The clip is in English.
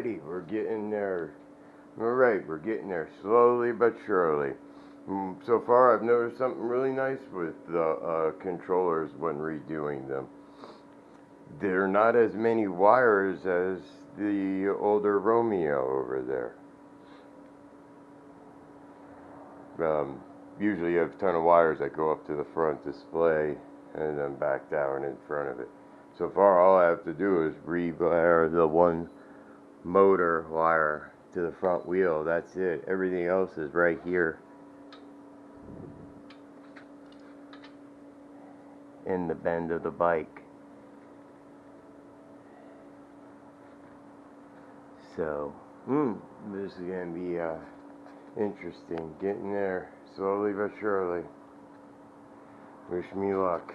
We're getting there. Alright, we're getting there slowly but surely. So far I've noticed something really nice with the controllers when redoing them. There are not as many wires as the older Romeo over there. Usually you have a ton of wires that go up to the front display and then back down in front of it. So far all I have to do is rewire the one motor wire to the front wheel. That's it. Everything else is right here in the bend of the bike. So, this is going to be interesting. Getting there slowly but surely. Wish me luck.